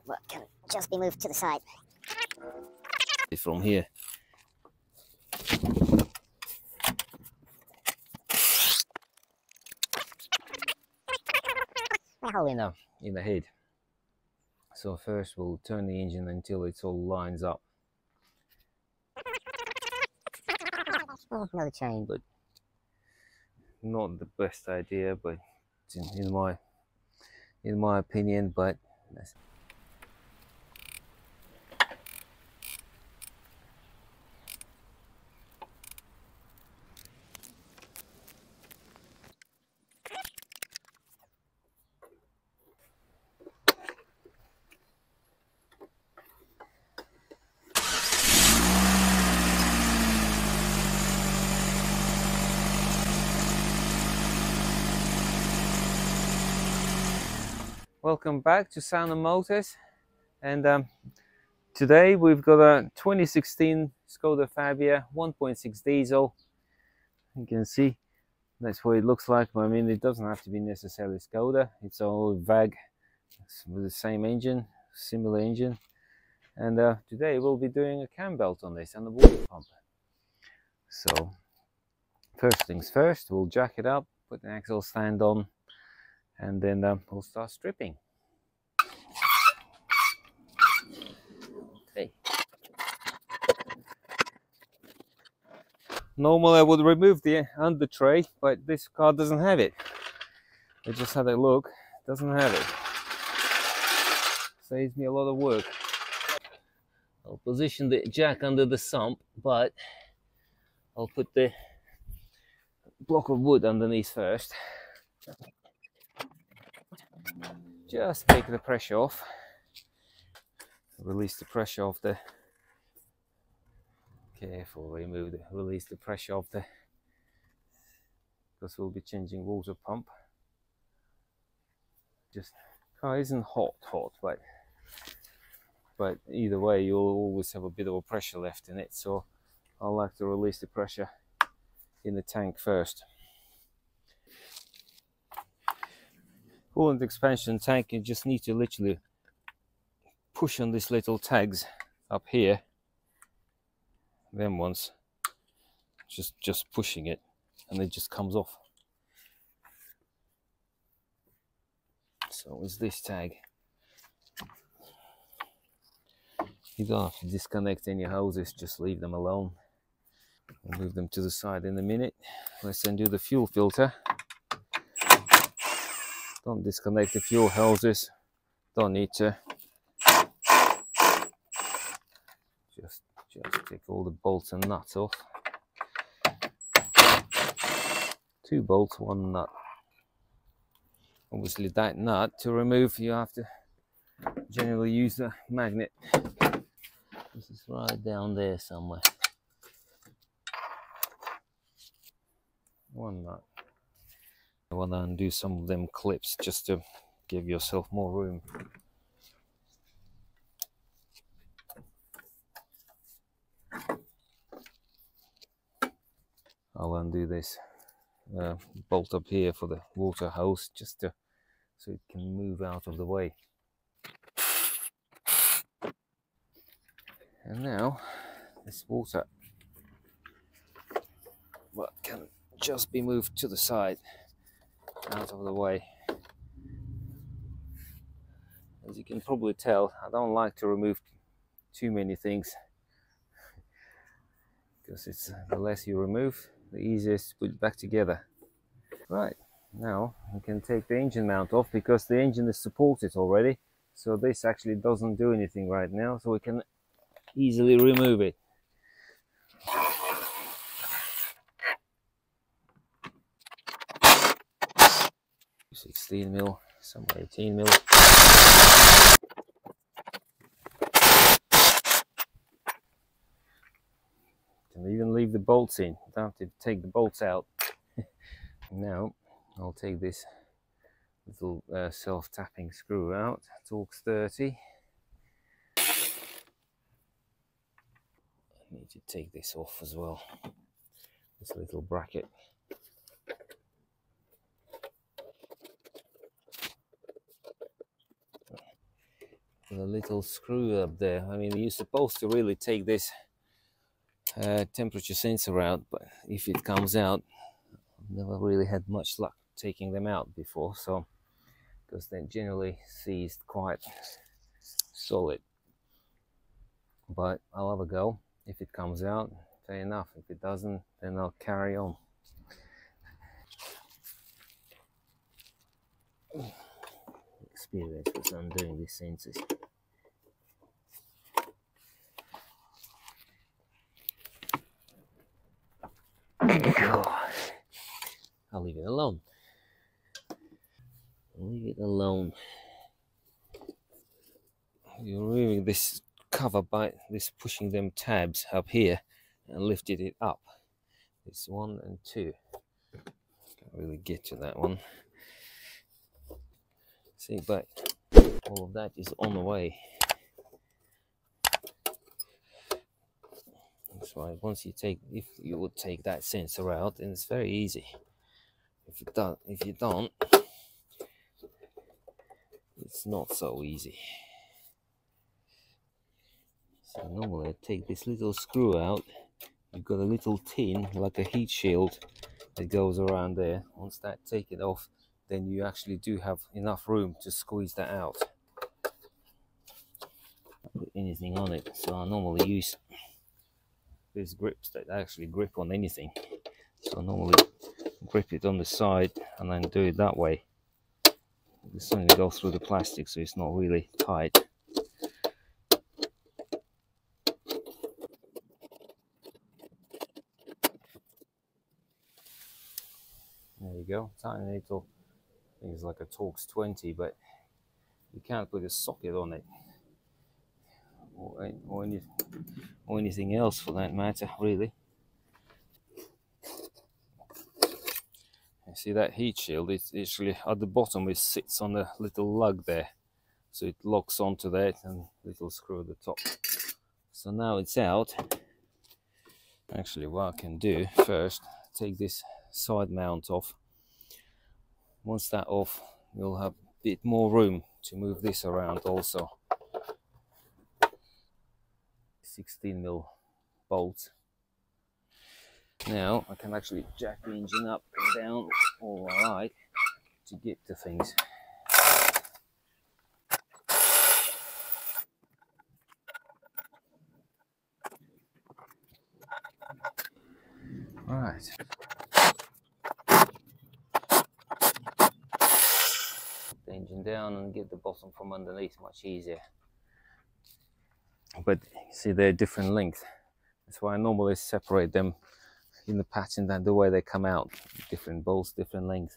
but can just be moved to the side. From here. In the head. So first we'll turn the engine until it all lines up. Oh, another chain. But not the best idea, but in my opinion, but welcome back to Sanu Motors, and today we've got a 2016 Skoda Fabia 1.6 diesel. You can see that's what it looks like. I mean, it doesn't have to be necessarily Skoda. It's all VAG with the same engine, similar engine. And today we'll be doing a Cambelt on this and the water pump. So first things first, we'll jack it up, put the axle stand on, and then we'll start stripping. Okay. Normally I would remove the under tray, but this car doesn't have it. I just had a look, doesn't have it. Saves me a lot of work. I'll position the jack under the sump, but I'll put the block of wood underneath first. Just take the pressure off. Release the pressure of the... Careful, release the pressure of the... Because we'll be changing water pump. Just, car isn't hot, but either way you'll always have a bit of a pressure left in it, so I like to release the pressure in the tank first. Coolant expansion tank, you just need to literally push on these little tags up here. Then once, just pushing it, and it just comes off. So is this tag. You don't have to disconnect any hoses, just leave them alone. We'll move them to the side in a minute. Let's undo the fuel filter. Don't disconnect the fuel hoses, don't need to. Just take all the bolts and nuts off. 2 bolts, 1 nut. Obviously that nut to remove you have to generally use the magnet. This is right down there somewhere. 1 nut. I want to undo some of them clips just to give yourself more room. I'll undo this bolt up here for the water hose just to, so it can move out of the way. And now this water can just be moved to the side, out of the way. As you can probably tell, I don't like to remove too many things, because it's the less you remove, the easier to put it back together. Right, now we can take the engine mount off, because the engine is supported already, so this actually doesn't do anything right now, so we can easily remove it. $16mm, some 18mm. Can even leave the bolts in, don't have to take the bolts out. Now I'll take this little self-tapping screw out, Torx 30. I need to take this off as well, this little bracket. with a little screw up there. I mean, you're supposed to really take this temperature sensor out, but if it comes out, I've never really had much luck taking them out before, so because they're generally seized quite solid. But I'll have a go. If it comes out, fair enough. If it doesn't, then I'll carry on. Experience with undoing these sensors. I'll leave it alone. Leave it alone. You're removing this cover by this pushing them tabs up here and lifted it up. This 1 and 2. Can't really get to that one. See, but all of that is on the way. That's why once you take, if you would take that sensor out, then it's very easy. If you don't, it's not so easy. So normally I take this little screw out. You've got a little tin, like a heat shield, that goes around there. Once that take it off, then you actually do have enough room to squeeze that out. Not put anything on it, so I normally use these grips that actually grip on anything. So I normally grip it on the side and then do it that way. This only goes through the plastic, so it's not really tight. There you go, tiny little, I think it's like a Torx 20, but you can't put a socket on it, or anything else for that matter, really. You see that heat shield, it's actually at the bottom, it sits on the little lug there, so it locks onto that and little screw at the top. So now it's out. Actually, what I can do first, take this side mount off. Once that off, you'll have a bit more room to move this around also. 16mm bolt. Now I can actually jack the engine up and down all I like to get to things. Right. The engine down and get the bottom from underneath much easier. But you see they're different length. That's why I normally separate them in the pattern than the way they come out. Different bolts, different length.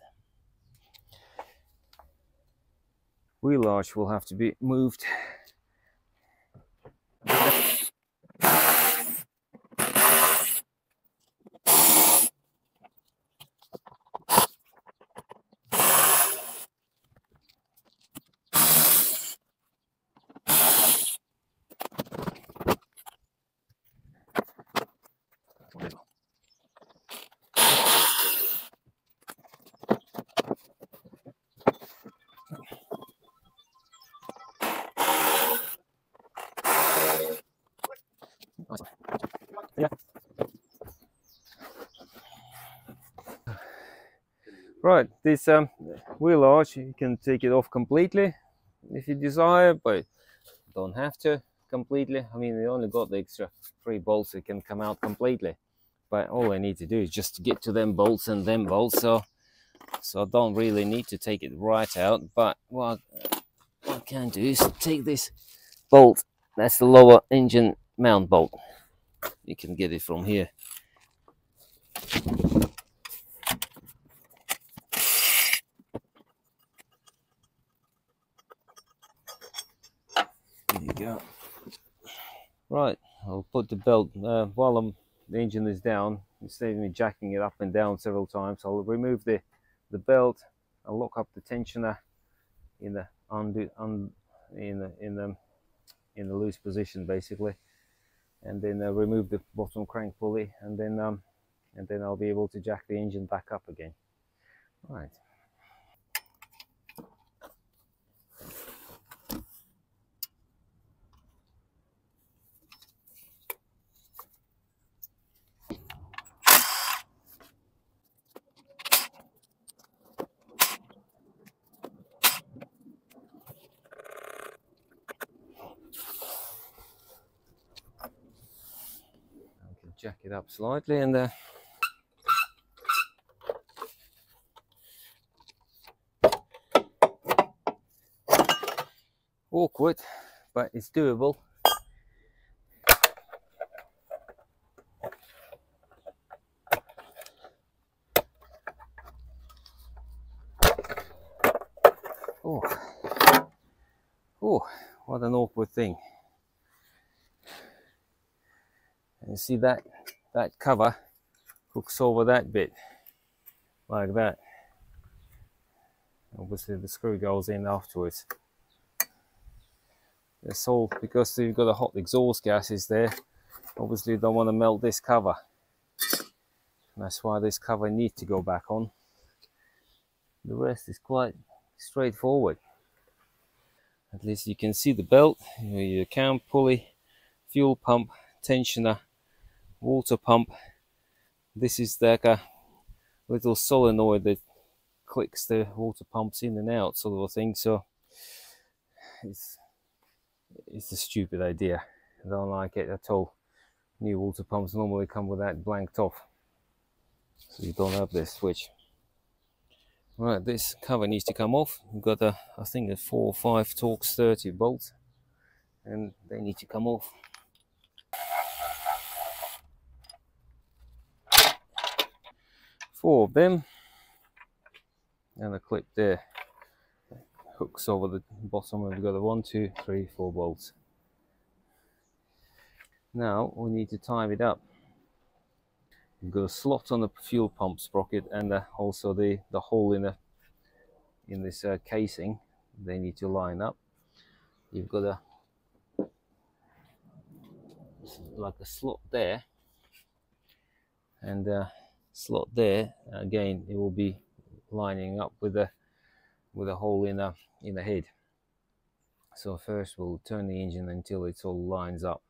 Wheel arch will have to be moved. Yeah. Right, this wheel arch, you can take it off completely if you desire, but don't have to completely. I mean, they only got the extra 3 bolts that can come out completely, but all I need to do is just to get to them bolts and them bolts, so I don't really need to take it right out. But what I can do is take this bolt, that's the lower engine mount bolt. You can get it from here. There you go. Right, I'll put the belt while the engine is down. Instead of me jacking it up and down several times, I'll remove the belt. I'll lock up the tensioner in the in the loose position basically, and then remove the bottom crank pulley, and then I'll be able to jack the engine back up again. Right. jack it up slightly and awkward, but it's doable. Oh, oh, what an awkward thing. And see that cover hooks over that bit like that. Obviously the screw goes in afterwards. It's all because you've got a hot exhaust gases there. Obviously you don't want to melt this cover. And that's why this cover needs to go back on. The rest is quite straightforward. At least you can see the belt, your cam pulley, fuel pump, tensioner, water pump. This is like a little solenoid that clicks the water pumps in and out, sort of a thing. So it's a stupid idea. I don't like it at all. New water pumps normally come with that blanked off, so you don't have this switch. Right, this cover needs to come off. We've got I think a 4 or 5 Torx 30 bolts, and they need to come off. Four of them, and a clip there hooks over the bottom. We've got a 1, 2, 3, 4 bolts. Now we need to time it up. We've got a slot on the fuel pump sprocket, and also the hole in this casing. They need to line up. You've got like a slot there, and slot there. Again, it will be lining up with a hole in the head. So first we'll turn the engine until it all lines up.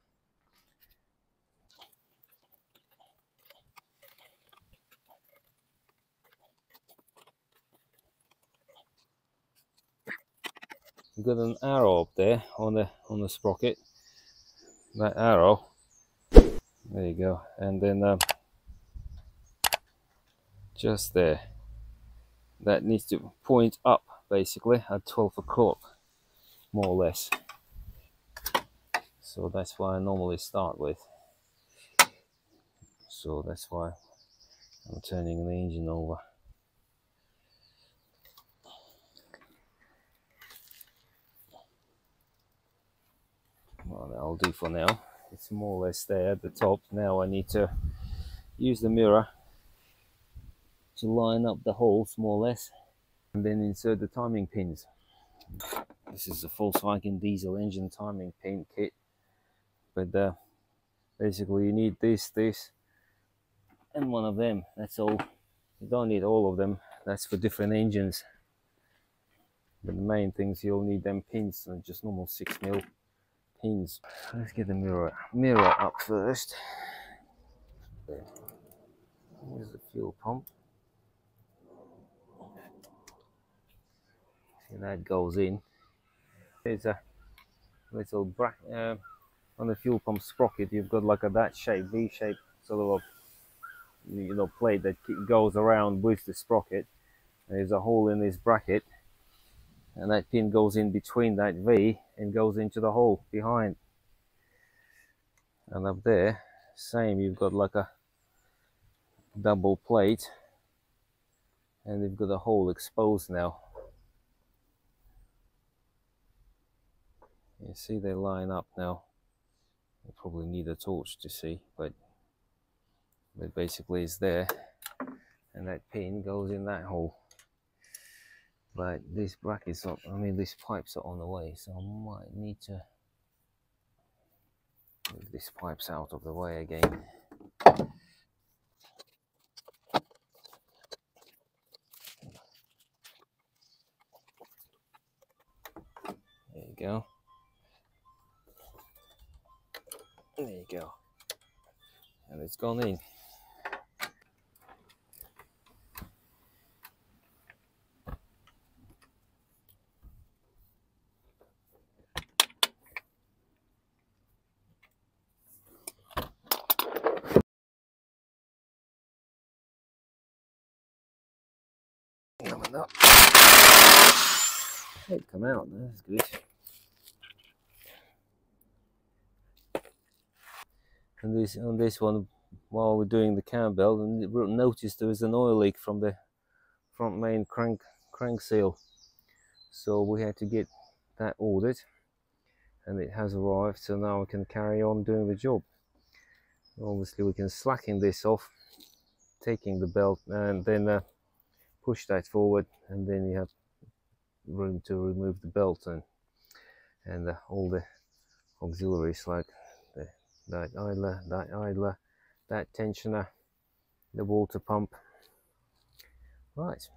We've got an arrow up there on the sprocket. That arrow, there you go, and then just there, that needs to point up basically at 12 o'clock, more or less. So that's why I normally start with. So that's why I'm turning the engine over. Well, that'll do for now. It's more or less there at the top. Now I need to use the mirror to line up the holes more or less, and then insert the timing pins. This is a Volkswagen diesel engine timing pin kit, but basically you need this, and one of them. That's all. You don't need all of them. That's for different engines. But the main things, you'll need them pins, and just normal 6mm pins. Let's get the mirror up first. There. Here's the fuel pump. See, that goes in. There's a little bracket on the fuel pump sprocket. You've got like that shape, V-shape sort of plate that goes around with the sprocket. There's a hole in this bracket, and that pin goes in between that V and goes into the hole behind. And up there, same, you've got like a double plate, and you've got a hole exposed now. You see they line up now. You probably need a torch to see, but basically it's there, and that pin goes in that hole. But these brackets are, these pipes are on the way, so I might need to move these pipes out of the way again. There you go. There you go. And it's gone in. No. It come out, that's good. And this on this one, while we're doing the Cambelt, and noticed there is an oil leak from the front main crank seal, so we had to get that ordered, and it has arrived. So now we can carry on doing the job. Obviously, we can slacken this off, taking the belt, and then push that forward, and then you have room to remove the belt and all the auxiliaries like that idler, that tensioner, the water pump. Right.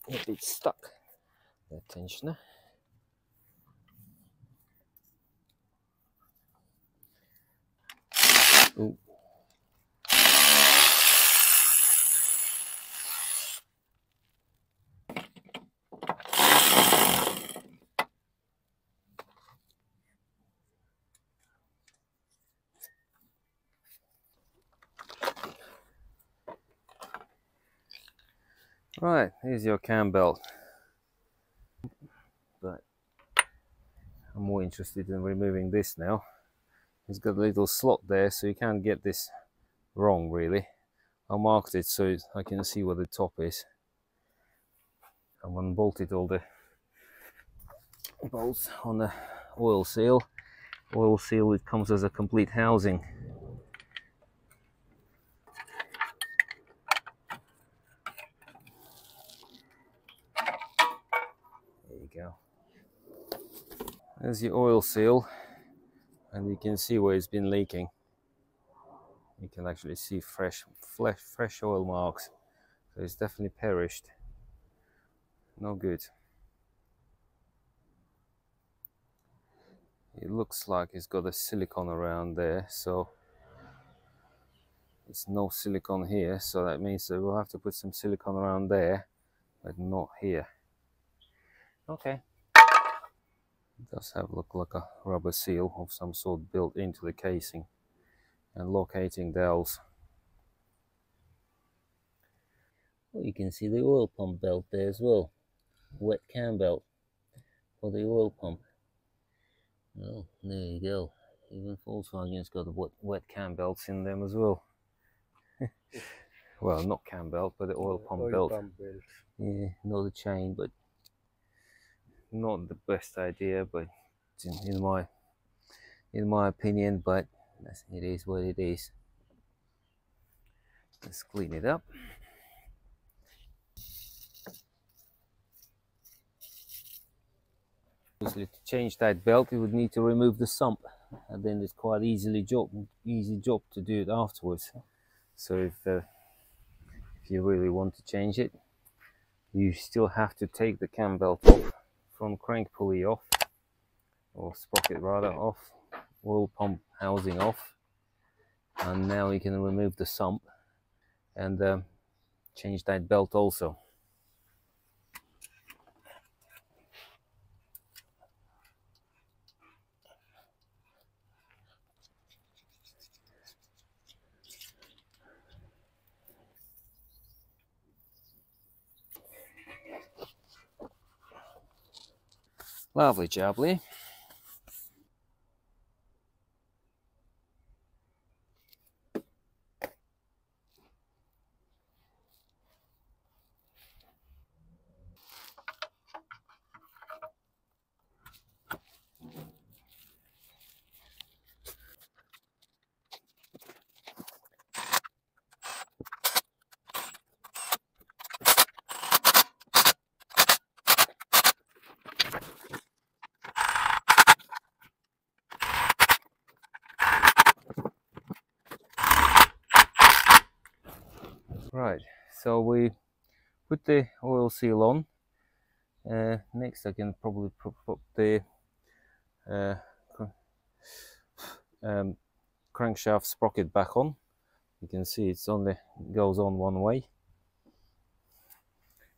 A bit stuck, that tensioner. Ooh. Right, here's your Cambelt. But I'm more interested in removing this now. It's got a little slot there, so you can't get this wrong really. I marked it so I can see where the top is. I've unbolted all the bolts on the oil seal. Oil seal, it comes as a complete housing. There you go. There's your oil seal, and you can see where it's been leaking. You can actually see fresh oil marks. So it's definitely perished. No good. It looks like it's got a silicone around there, so it's no silicone here, so that means that we'll have to put some silicone around there, but not here. Okay. It does look like a rubber seal of some sort built into the casing, and locating dowels. Well, you can see the oil pump belt there as well. Wet cam belt for the oil pump. Well, there you go. Even Volkswagen's got the wet cam belts in them as well. Well, not cam belt, but the oil pump belt. Yeah, not a chain, but not the best idea, but in my opinion, but it is what it is. Let's clean it up. Obviously, to change that belt, you would need to remove the sump, and then it's quite easy job to do it afterwards. So if you really want to change it, you still have to take the cam belt off, front crank pulley off, or sprocket rather off, oil pump housing off, and now you can remove the sump and change that belt also. Lovely jubbly. Right, so we put the oil seal on. Next I can probably put the crankshaft sprocket back on. You can see it's only goes on one way.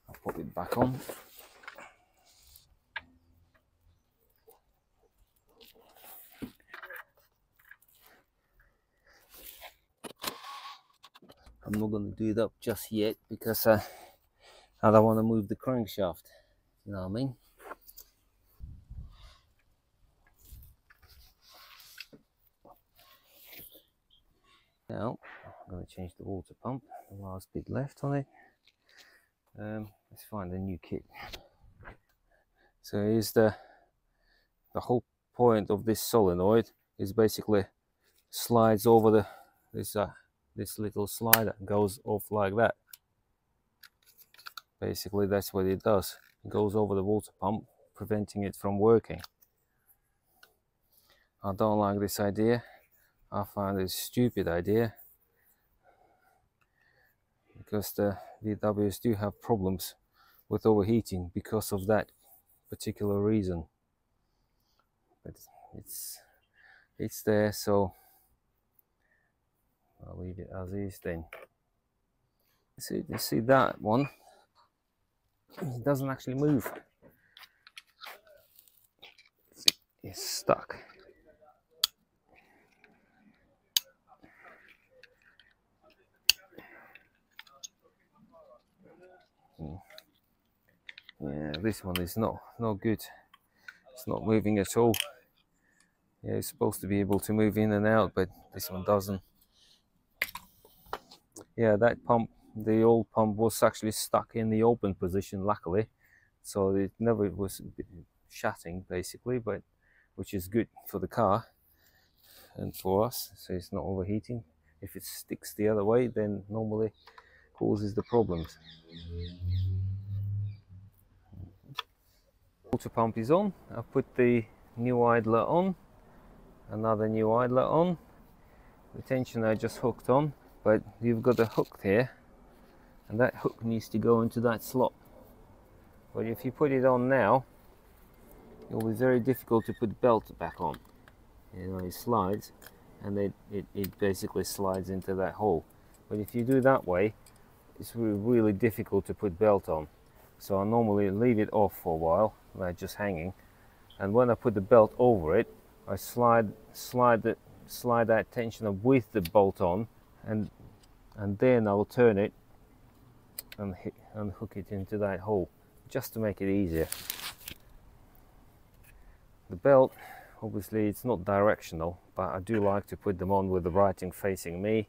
I'll put it back on. I'm not going to do it up just yet because I don't want to move the crankshaft, you know what I mean? Now I'm going to change the water pump, the last bit left on it. Let's find a new kit. So here's the whole point of this solenoid is basically slides over this little slider, goes off like that. Basically that's what it does. It goes over the water pump, preventing it from working. I don't like this idea. I find it a stupid idea because the VWs do have problems with overheating because of that particular reason. But it's there, so I'll leave it as is then. See, you see that one? It doesn't actually move. It's stuck. Yeah, this one is not good. It's not moving at all. Yeah, it's supposed to be able to move in and out, but this one doesn't. Yeah, that pump, the old pump, was actually stuck in the open position, luckily, so it never was shutting basically, but which is good for the car and for us, so it's not overheating. If it sticks the other way, then normally causes the problems. Water pump is on. I put the new idler on, another new idler on. The tension I just hooked on, but you've got a hook here, and that hook needs to go into that slot. But if you put it on now, it will be very difficult to put the belt back on. You know, it slides, and it basically slides into that hole. But if you do that way, it's really difficult to put belt on. So I normally leave it off for a while, like just hanging, and when I put the belt over it, I slide that tension up with the bolt on, and then I will turn it and hook it into that hole, just to make it easier. The belt, obviously it's not directional, but I do like to put them on with the writing facing me.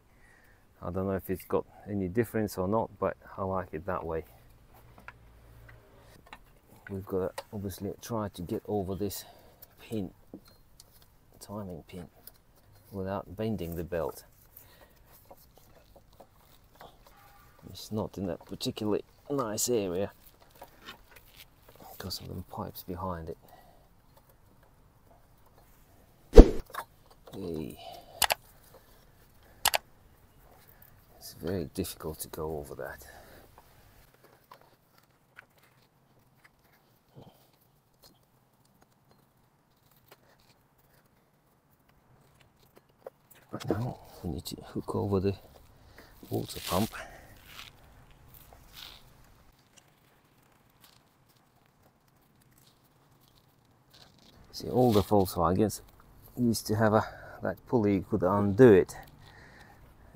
I don't know if it's got any difference or not, but I like it that way. We've got to obviously try to get over this pin, timing pin, without bending the belt. It's not in that particularly nice area because of the pipes behind it. Okay. It's very difficult to go over that. Now we need to hook over the water pump. See, all the Volkswagens used to have that pulley. You could undo it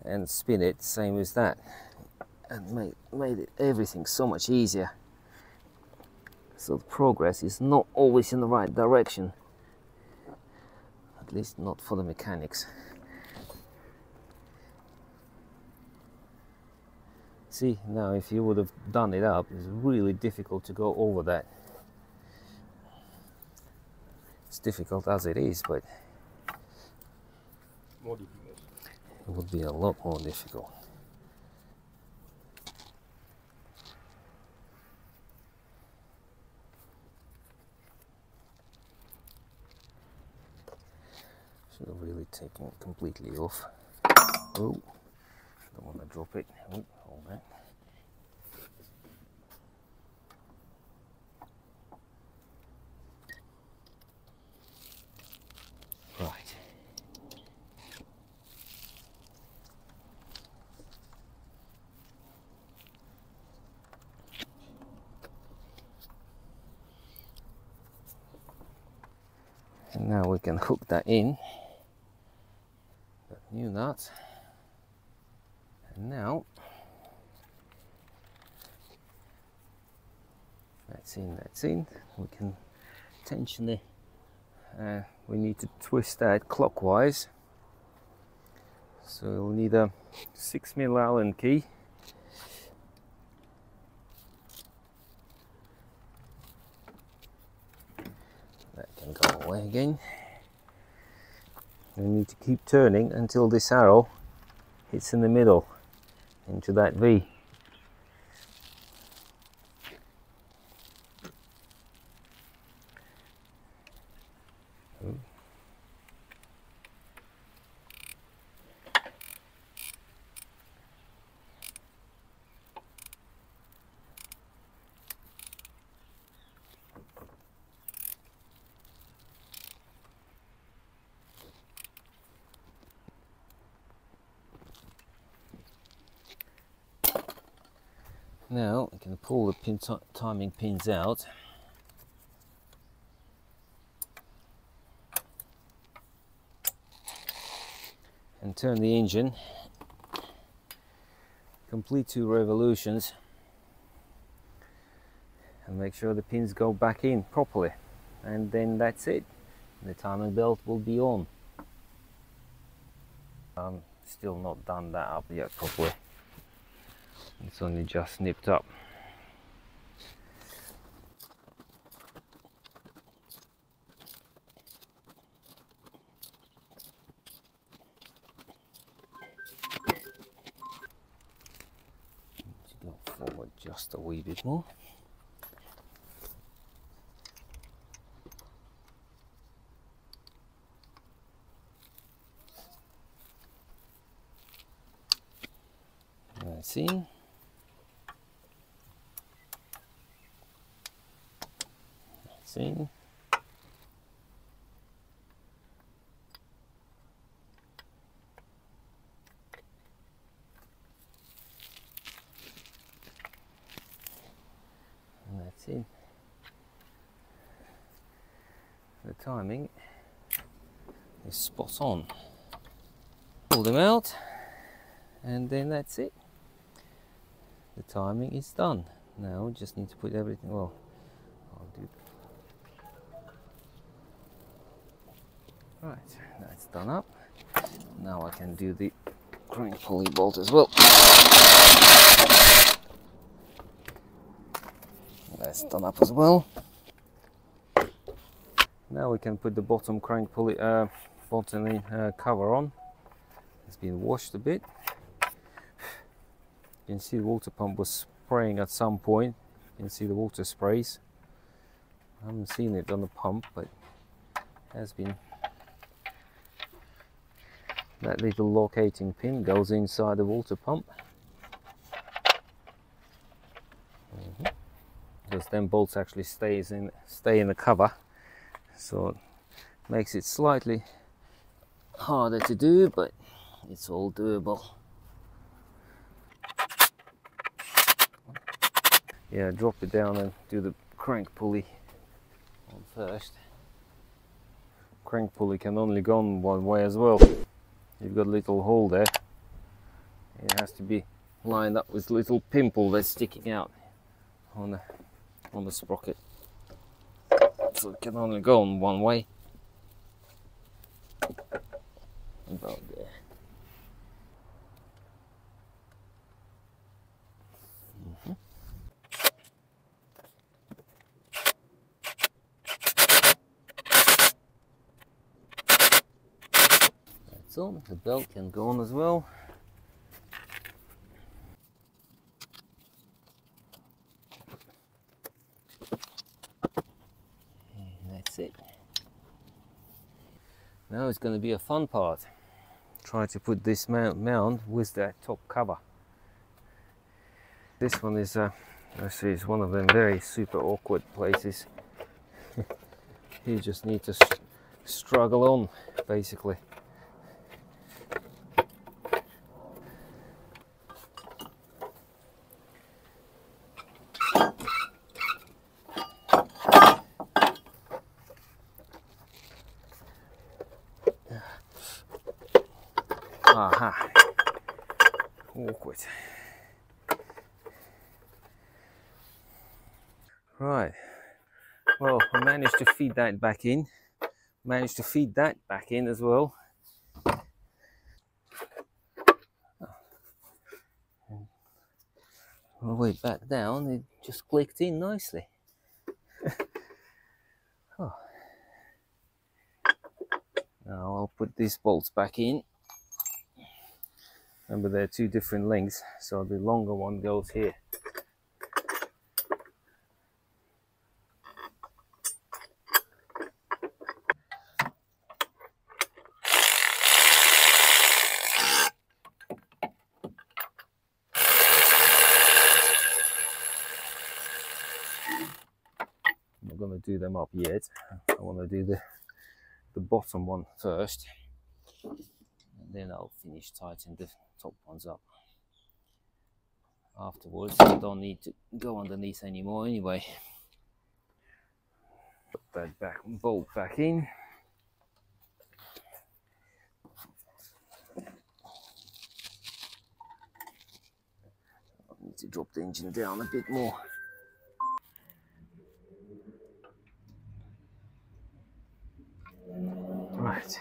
and spin it, same as that, and made everything so much easier. So the progress is not always in the right direction, at least not for the mechanics. See, now if you would have done it up, it's really difficult to go over that. It's difficult as it is, but More difficult. It would be a lot more difficult. Should have really taken it completely off. Oh, don't want to drop it. Oh, hold that. Right. And now we can hook that in, that new nut, And now that's in, we can tension the we need to twist that clockwise, so we'll need a 6mm Allen key. That can go away again. We need to keep turning until this arrow hits in the middle into that V. Now I can pull the timing pins out and turn the engine, complete 2 revolutions, and make sure the pins go back in properly, and then that's it. The timing belt will be on. Still not done that up yet properly. It's only just nipped up. Need to go forward just a wee bit more. That's in. In. And that's in. The timing is spot on. Pull them out, and then that's it. The timing is done. Now just need to put everything, well, I'll do. Right, that's done up. Now I can do the crank pulley bolt as well. That's done up as well. Now we can put the bottom crank pulley bottom cover on. It's been washed a bit. You can see the water pump was spraying at some point. You can see the water sprays. I haven't seen it on the pump, but it has been. That little locating pin goes inside the water pump. Because then bolts actually stay in the cover, so it makes it slightly harder to do, but it's all doable. Yeah, drop it down and do the crank pulley on first. Crank pulley can only go on one way as well. You've got a little hole there. It has to be lined up with little pimple that's sticking out on the sprocket. So it can only go on one way. About there. On. The belt can go on as well. And that's it. Now it's going to be a fun part. Try to put this mount with that top cover. This one is actually is one of them very super awkward places. You just need to struggle on, basically. Aha. awkward. Right, well, I managed to feed that back in. Managed to feed that back in as well. On the way back down, it just clicked in nicely. Oh. Now I'll put these bolts back in. Remember, they're two different lengths, so the longer one goes here. I'm not going to do them up yet. I want to do the bottom one first, and then I'll finish tightening the top ones up. Afterwards, I don't need to go underneath anymore anyway. Put that back bolt back in. I need to drop the engine down a bit more. Right.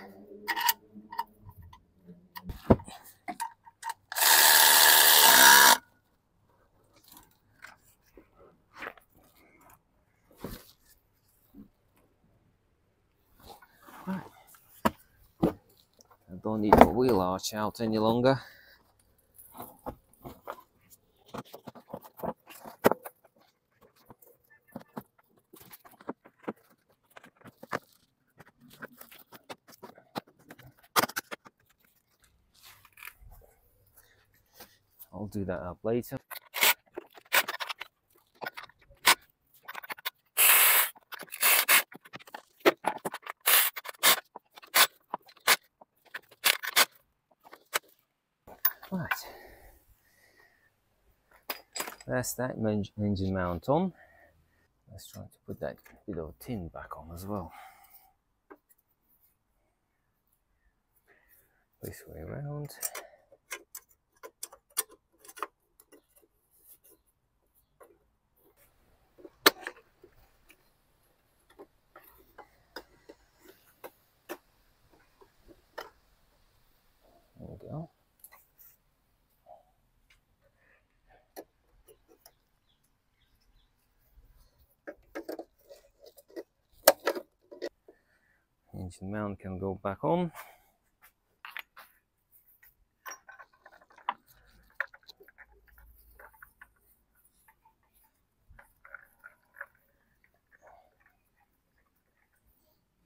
I don't need the wheel arch out any longer. I'll do that up later. Right, that's that engine mount on. Let's try to put that bit of tin back on as well. This way around. There we go. Engine mount can go back on.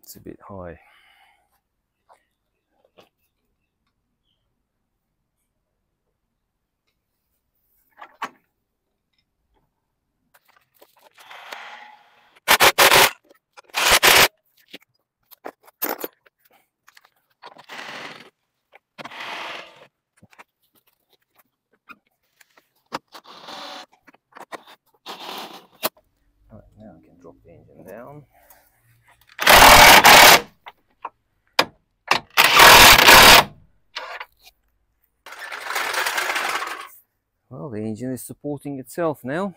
It's a bit high. Right, now I can drop the engine down. Well, the engine is supporting itself now.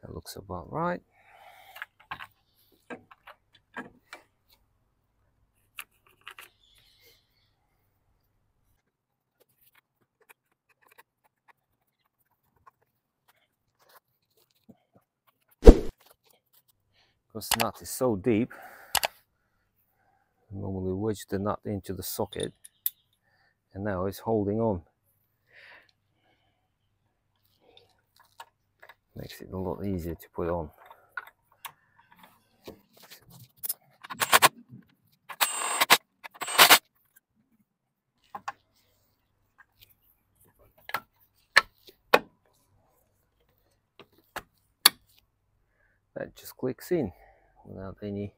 That looks about right. Because the nut is so deep, I normally wedge the nut into the socket, and now it's holding on. Makes it a lot easier to put on. That just clicks in without any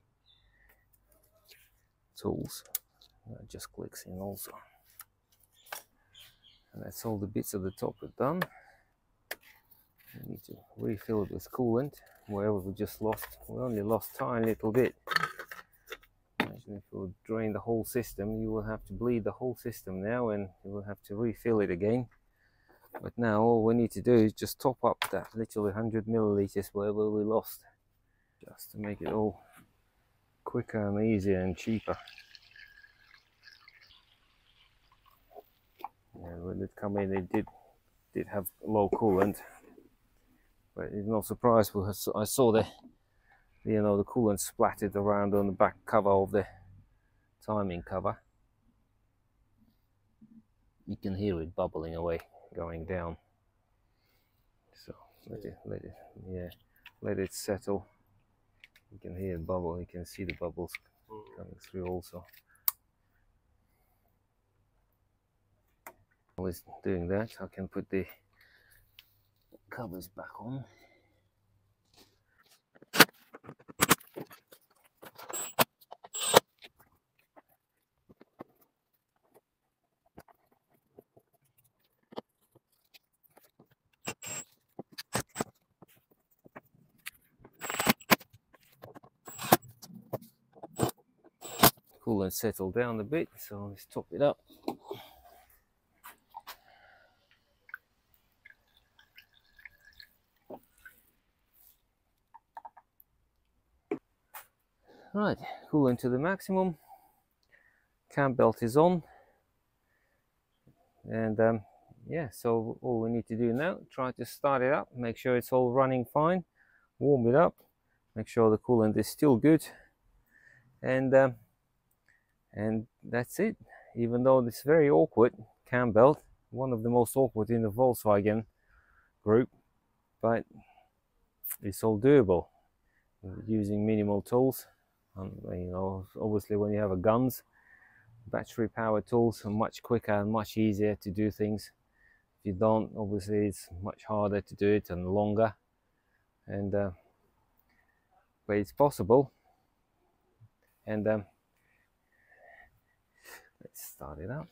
tools. That just clicks in also. And that's all the bits at the top are done. We need to refill it with coolant wherever we just lost. We only lost a tiny little bit. Imagine if you would drain the whole system, you will have to bleed the whole system now, and you will have to refill it again. But now all we need to do is just top up that literally 100 milliliters wherever we lost, just to make it all quicker and easier and cheaper. And when it come in, it did have low coolant, but it's no surprise because I saw the coolant splattered around on the back cover of the timing cover. You can hear it bubbling away, going down. So let it settle. You can hear it bubble. You can see the bubbles coming through also. While it's doing that, I can put the covers back on. Coolant settled down a bit, so let's top it up. Right, coolant to the maximum. Cambelt is on, and yeah, so all we need to do now, try to start it up, make sure it's all running fine, warm it up, make sure the coolant is still good, and that's it. Even though it's very awkward, Cambelt, one of the most awkward in the Volkswagen group, but it's all doable using minimal tools. Obviously when you have a guns, battery powered tools are much quicker and much easier to do things. If you don't, obviously it's much harder to do it and longer, and but it's possible. And let's start it up.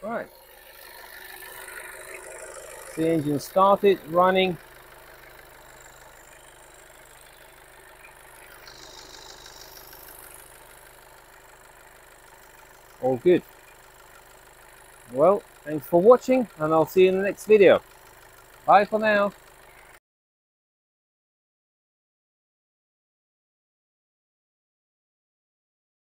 Right, the engine started, running. All good. Well, thanks for watching, and I'll see you in the next video. Bye for now.